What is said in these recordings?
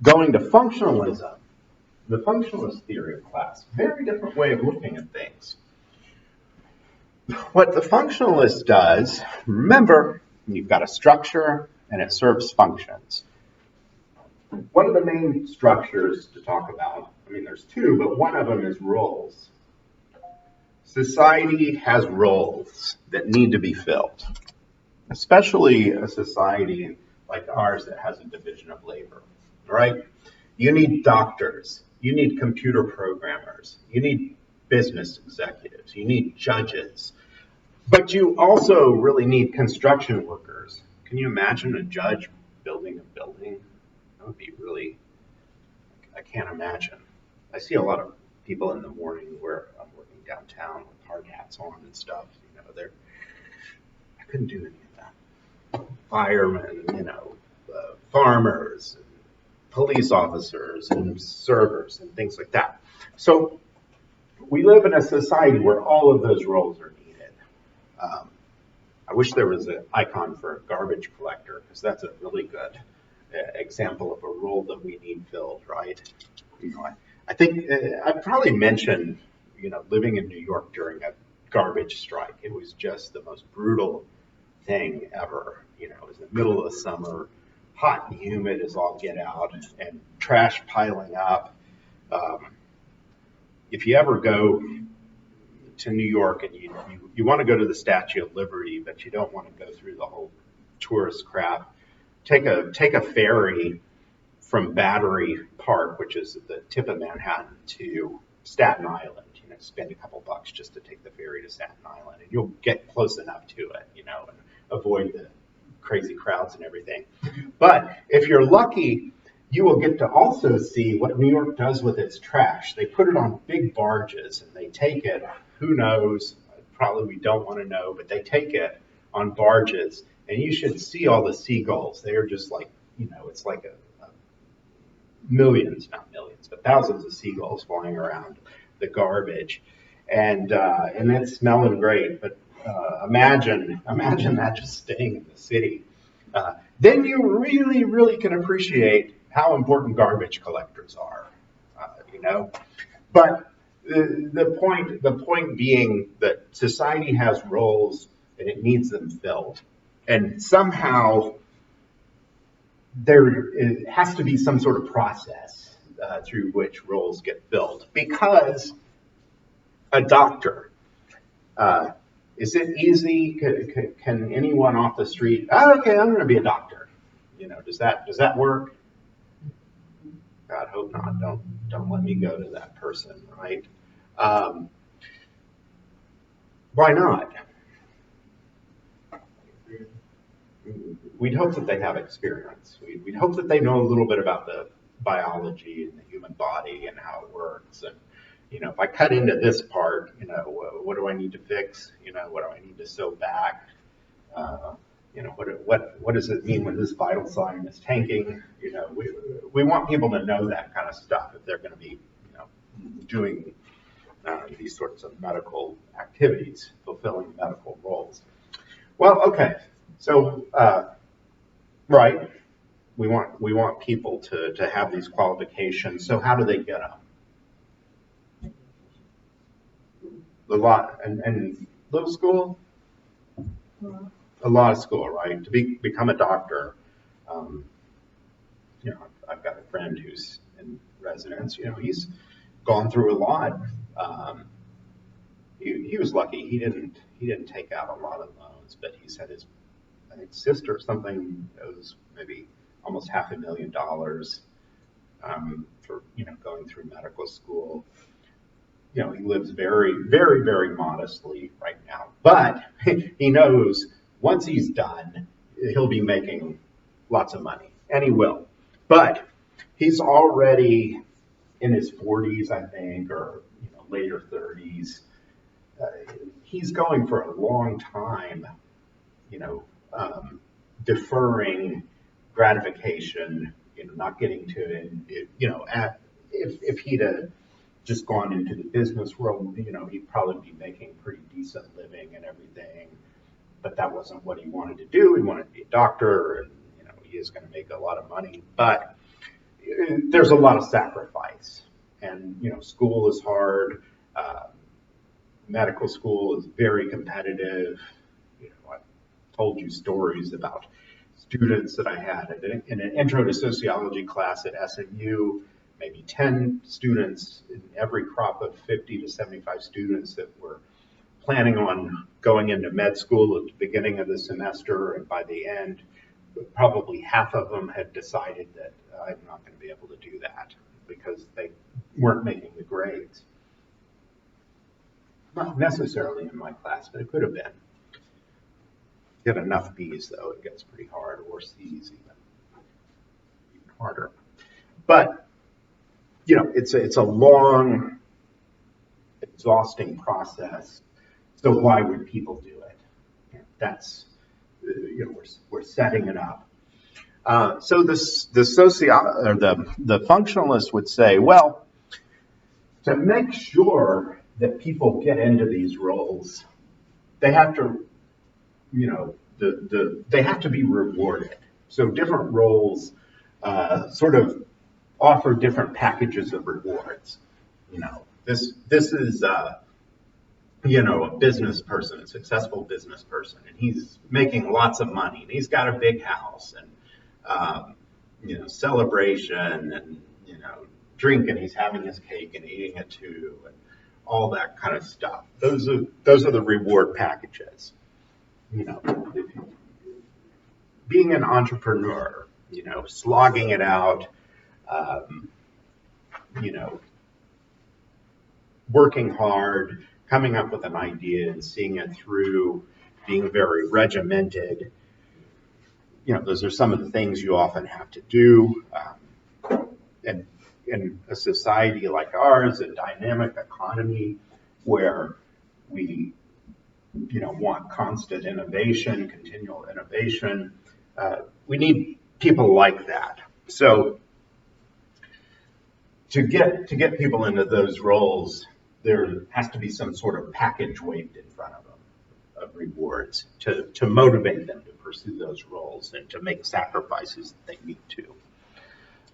Going to functionalism, the functionalist theory of class, very different way of looking at things. What the functionalist does, remember, you've got a structure and it serves functions. One of the main structures to talk about, I mean, there's two, but one of them is roles. Society has roles that need to be filled, especially a society like ours that has a division of labor, right? You need doctors, you need computer programmers, you need business executives, you need judges, but you also really need construction workers. Can you imagine a judge building a building? That would be really, I can't imagine. I see a lot of people in the morning where I'm working downtown with hard hats on and stuff. I couldn't do any of that. Firemen, farmers, and police officers, and servers, and things like that. So we live in a society where all of those roles are needed. I wish there was an icon for a garbage collector, because that's a really good example of a role that we need filled, right? I think I'd probably mention, living in New York during a garbage strike. It was just the most brutal thing ever. It was the middle of the summer, hot and humid as all get out, and trash piling up. If you ever go to New York and you want to go to the Statue of Liberty, but you don't want to go through the whole tourist crap, take a ferry from Battery Park, which is at the tip of Manhattan, to Staten Island. Spend a couple bucks just to take the ferry to Staten Island, and you'll get close enough to it, and avoid the crazy crowds and everything. But if you're lucky, you will get to also see what New York does with its trash. They put it on big barges, and they take it, who knows, probably we don't want to know, but they take it on barges, and you should see all the seagulls. They are just like, it's like millions, not millions, but thousands of seagulls flying around the garbage, and it's smelling great. But imagine that just staying in the city. Then you really, really can appreciate how important garbage collectors are. But the point being that society has roles and it needs them filled, and somehow there has to be some sort of process through which roles get filled. Because a doctor, is it easy? Can anyone off the street? Oh, okay, I'm going to be a doctor. Does that work? God, hope not. Don't let me go to that person, right? Why not? We'd hope that they have experience. We'd hope that they know a little bit about the biology and the human body and how it works. And, if I cut into this part, what do I need to fix? What do I need to sew back? What does it mean when this vital sign is tanking? We want people to know that kind of stuff if they're going to be, doing these sorts of medical activities, fulfilling medical roles. Well, okay. So, right, we want people to have these qualifications. So how do they get them? A lot, and little school, a lot of school, right? To become a doctor, I've got a friend who's in residence. He's gone through a lot. He was lucky. He didn't take out a lot of loans, but he said his, I think, sister or something owes maybe almost $500,000 for going through medical school. He lives very, very, very modestly right now, but he knows once he's done, he'll be making lots of money, and he will. But he's already in his 40s, I think, or later 30s. He's going for a long time, deferring gratification, not getting to it. If he'd just gone into the business world, he'd probably be making pretty decent living and everything. But that wasn't what he wanted to do. He wanted to be a doctor, and he is going to make a lot of money. But there's a lot of sacrifice, and school is hard. Medical school is very competitive. I've told you stories about students that I had in an intro to sociology class at SMU, maybe 10 students in every crop of 50 to 75 students that were planning on going into med school at the beginning of the semester, and by the end, probably half of them had decided that I'm not going to be able to do that because they weren't making the grades. Not necessarily in my class, but it could have been. Get enough B's though, it gets pretty hard, or C's even harder. But it's a long, exhausting process. So why would people do it? That's we're setting it up. So the functionalist would say, well, to make sure that people get into these roles, they have to, they have to be rewarded. So different roles sort of offer different packages of rewards. This is a business person, a successful business person, and he's making lots of money, and he's got a big house, and celebration, and drinking. He's having his cake and eating it too, and all that kind of stuff. Those are the reward packages. Being an entrepreneur, slogging it out, working hard, coming up with an idea and seeing it through, being very regimented. Those are some of the things you often have to do. And in a society like ours, a dynamic economy where we, want constant innovation, continual innovation, we need people like that. So to get people into those roles, there has to be some sort of package waved in front of them of rewards to motivate them to pursue those roles and to make sacrifices that they need to.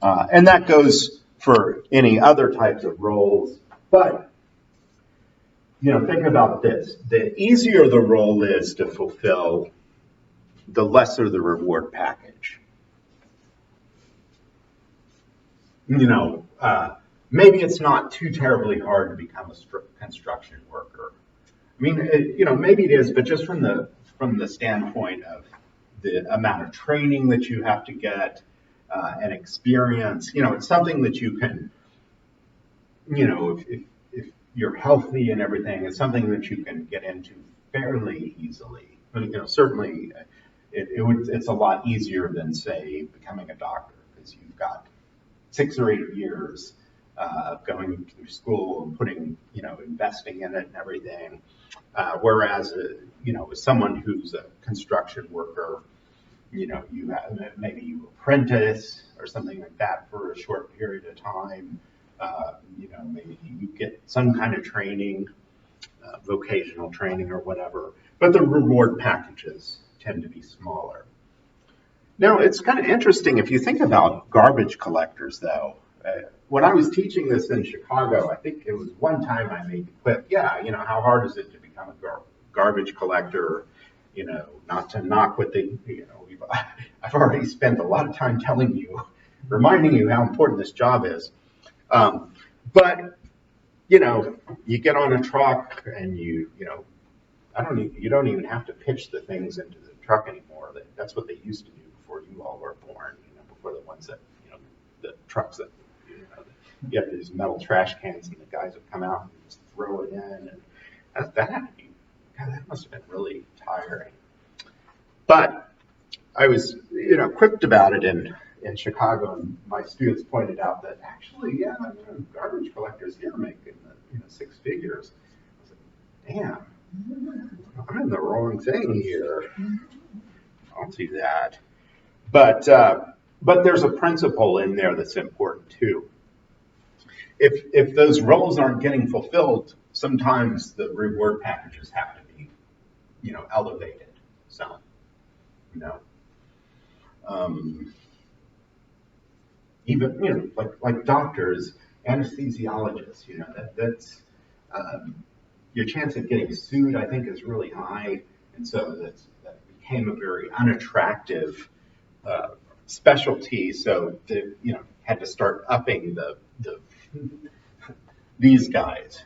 And that goes for any other types of roles. But, think about this. The easier the role is to fulfill, the lesser the reward package. Maybe it's not too terribly hard to become a construction worker. I mean, maybe it is, but just from the standpoint of the amount of training that you have to get and experience, it's something that you can, if you're healthy and everything, it's something that you can get into fairly easily. But, certainly it's a lot easier than, say, becoming a doctor, because you've got 6 or 8 years of going through school and putting, investing in it and everything. Whereas, as someone who's a construction worker, you have, maybe you apprentice or something like that for a short period of time. Maybe you get some kind of training, vocational training or whatever, but the reward packages tend to be smaller. Now, it's kind of interesting if you think about garbage collectors, though. When I was teaching this in Chicago, I think it was one time I made the quip, how hard is it to become a garbage collector? Not to knock what they, I've already spent a lot of time reminding you how important this job is. But, you get on a truck and you don't even have to pitch the things into the truck anymore. That's what they used to do before you all were born, before the ones that, the trucks that, you have these metal trash cans and the guys would come out and just throw it in. And that had to be, God, that must have been really tiring. But I was, quipped about it in Chicago, and my students pointed out that actually, garbage collectors here make in the 6 figures. I was like, damn, I'm in the wrong thing here. I'll do that. But there's a principle in there that's important too. If those roles aren't getting fulfilled, sometimes the reward packages have to be, elevated. So, even, like doctors, anesthesiologists, that's, your chance of getting sued, I think, is really high. And so that became a very unattractive specialty. So, had to start upping these guys,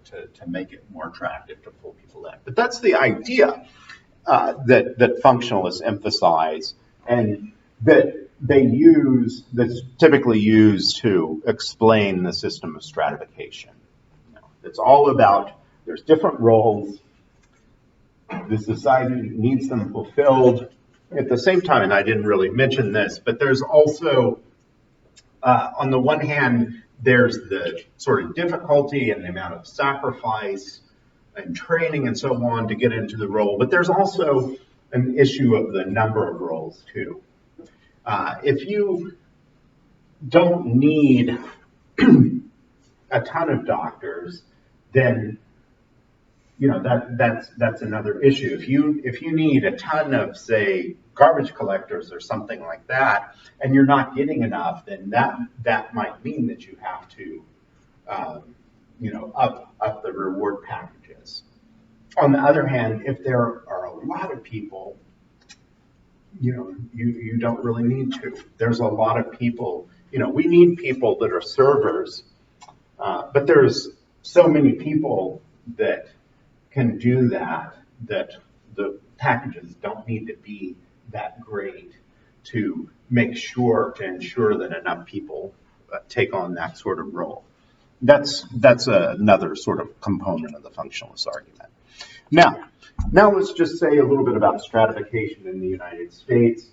to make it more attractive to pull people in. But that's the idea that functionalists emphasize, and that's typically used to explain the system of stratification. It's all about, there's different roles, the society needs them fulfilled. At the same time, and I didn't really mention this, but there's also, on the one hand, there's the sort of difficulty and the amount of sacrifice and training and so on to get into the role, but there's also an issue of the number of roles too. If you don't need a ton of doctors, then that's another issue. If you need a ton of, say, garbage collectors or something like that, and you're not getting enough, then that might mean that you have to up the reward packages. On the other hand, if there are a lot of people, you don't really need to. There's a lot of people. We need people that are servers, but there's so many people that can do that the packages don't need to be that great to ensure that enough people take on that sort of role. That's another sort of component of the functionalist argument. Now let's just say a little bit about stratification in the United States.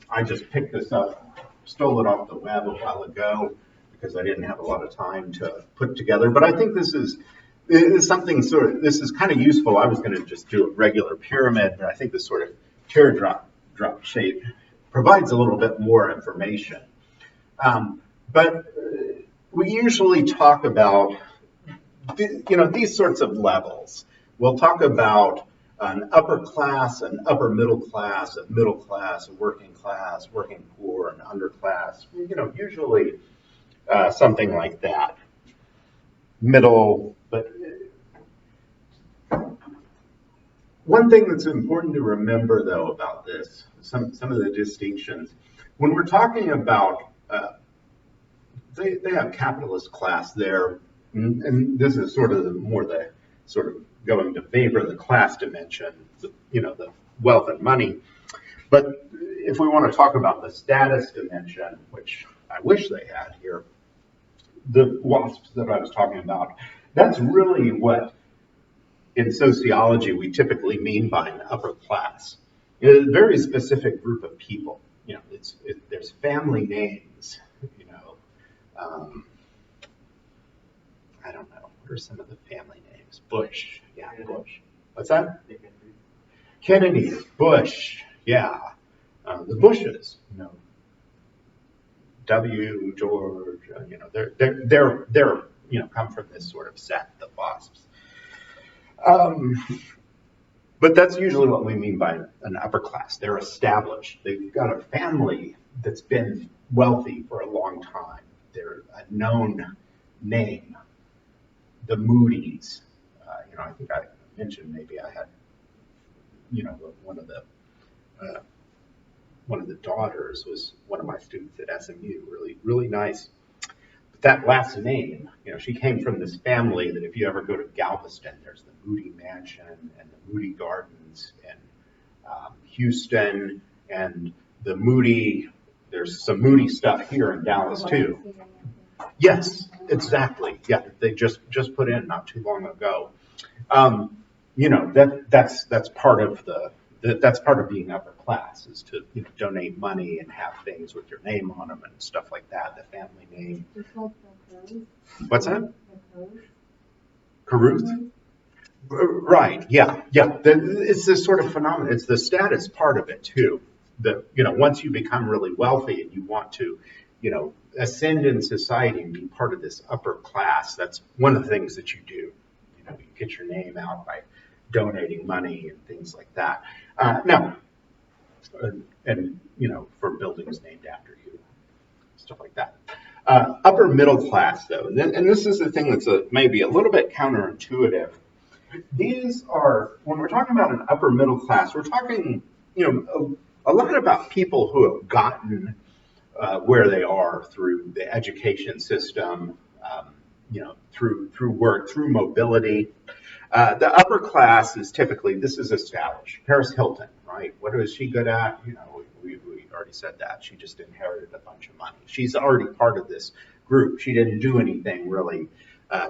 I just picked this up, stole it off the web a while ago because I didn't have a lot of time to put together, but I think this is something this is kind of useful. I was going to just do a regular pyramid, but I think this sort of teardrop shape provides a little bit more information. But we usually talk about, these sorts of levels. We'll talk about an upper class, an upper middle class, a middle class, a working poor, an underclass. Usually something like that. Middle, but one thing that's important to remember, though, about this, some of the distinctions, when we're talking about, they have capitalist class there, and this is sort of going to favor the class dimension, the wealth and money. But if we want to talk about the status dimension, which I wish they had here, the WASPs that I was talking about, that's really what in sociology we typically mean by an upper class. It's a very specific group of people. There's family names. I don't know. What are some of the family names? Bush. Yeah, Bush. What's that? Kennedy. Bush. Yeah. The Bushes. W. George. They're come from this sort of set, the WASPs. But that's usually what we mean by an upper class. They're established. They've got a family that's been wealthy for a long time. They're a known name. The Moody's. I think I mentioned maybe I had, one of the daughters was one of my students at SMU. Really, really nice. But that last name, she came from this family that if you ever go to Galveston, there's the Moody Mansion and the Moody Gardens in Houston, and the Moody. There's some Moody stuff here in Dallas too. Yes, exactly. Yeah, they just put in not too long ago. That's part of that's part of being upper class, is to donate money and have things with your name on them and stuff like that. The family name. What's that? Caruth? Right. Yeah. It's this sort of phenomenon. It's the status part of it too. That once you become really wealthy and you want to, ascend in society and be part of this upper class, that's one of the things that you do. You get your name out by donating money and things like that. For buildings named after you. stuff like that. Upper middle class, though, and this is the thing that's maybe a little bit counterintuitive. These are, when we're talking about an upper middle class, we're talking, a lot about people who have gotten where they are through the education system, through work, through mobility. The upper class is typically, this is established. Paris Hilton, right? What is she good at? We already said that. She just inherited a bunch of money. She's already part of this group. She didn't do anything really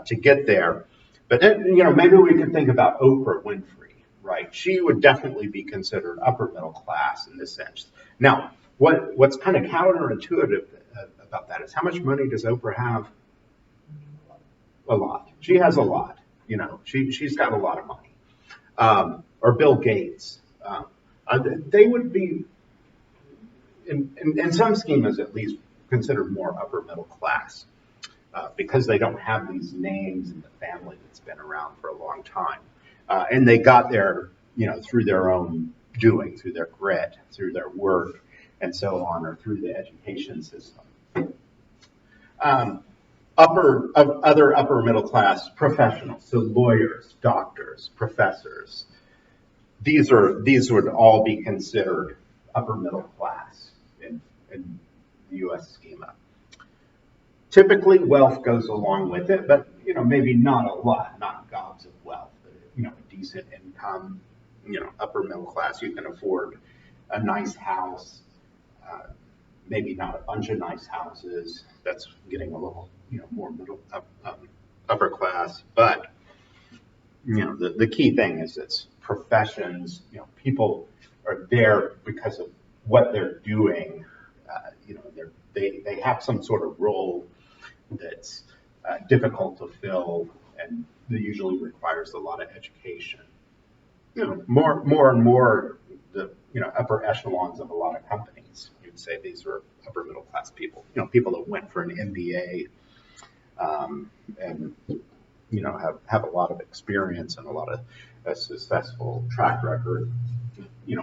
to get there. But then, maybe we could think about Oprah Winfrey, right? She would definitely be considered upper middle class in this sense. Now, what's kind of counterintuitive about that is, how much money does Oprah have? A lot. She has a lot. She's got a lot of money. Or Bill Gates. They would be, in some schemas at least, considered more upper middle class. Because they don't have these names in the family that's been around for a long time. And they got there, through their own doing, through their grit, through their work, and so on, or through the education system. Other upper middle class professionals, so lawyers, doctors, professors, these would all be considered upper middle class in the U.S. schema. Typically, wealth goes along with it, but maybe not a lot, not gobs of wealth, but a decent income. Upper middle class, you can afford a nice house, maybe not a bunch of nice houses. That's getting a little, more upper class. But the key thing is it's professions. People are there because of what they're doing. They have some sort of role that's difficult to fill, and that usually requires a lot of education. More and more, the upper echelons of a lot of companies, you'd say these are upper middle class people. People that went for an MBA, and have a lot of experience and a lot of a successful track record.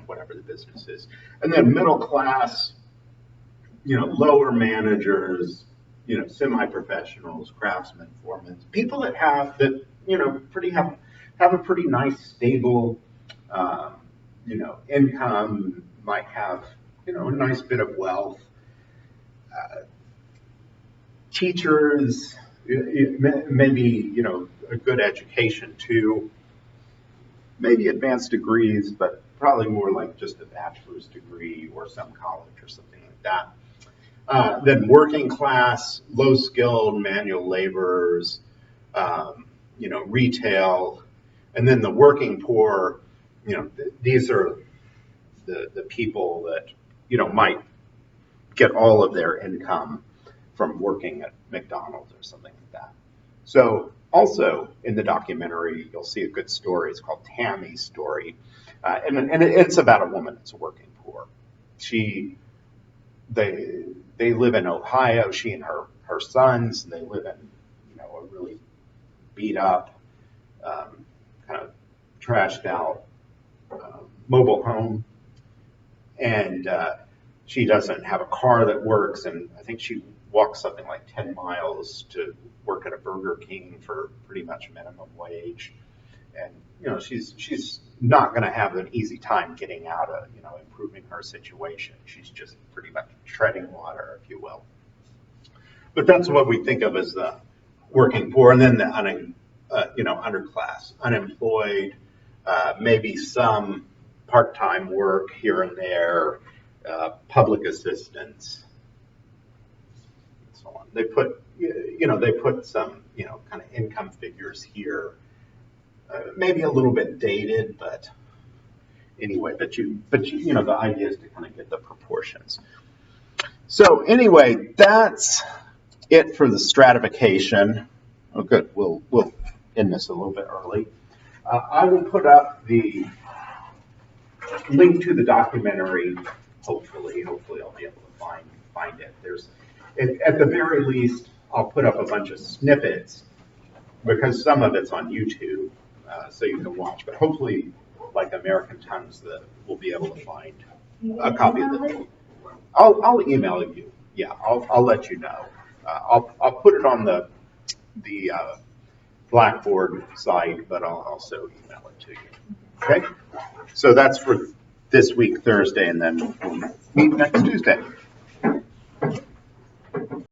Whatever the business is, and then middle class. Lower managers, semi-professionals, craftsmen, foremen, people that have a pretty nice, stable, income, might have, a nice bit of wealth. Teachers, maybe, a good education too, maybe advanced degrees, but probably more like just a bachelor's degree or some college or something like that. Then working class, low-skilled manual laborers, retail, and then the working poor. These are the people that might get all of their income from working at McDonald's or something like that. So also in the documentary, you'll see a good story. It's called Tammy's Story, and it's about a woman that's working poor. They live in Ohio. She and her sons. They live in a really beat up, kind of trashed out mobile home, and she doesn't have a car that works. And I think she walks something like 10 miles to work at a Burger King for pretty much minimum wage. And she's not going to have an easy time getting out of improving her situation. She's just pretty much treading water, if you will. But that's what we think of as the working poor, and then the underclass, unemployed, maybe some part-time work here and there, public assistance, and so on. They put some kind of income figures here. Maybe a little bit dated, but anyway, but the idea is to kind of get the proportions. So anyway, that's it for the stratification. Oh, good. We'll end this a little bit early. I will put up the link to the documentary. Hopefully I'll be able to find it. There's, at the very least, I'll put up a bunch of snippets because some of it's on YouTube. So you can watch, but hopefully, like American Tons, we'll be able to find a copy of the. I'll email you. yeah, I'll let you know. I'll put it on the Blackboard site, but I'll also email it to you. Okay? So that's for this week, Thursday, and then we'll meet next Tuesday.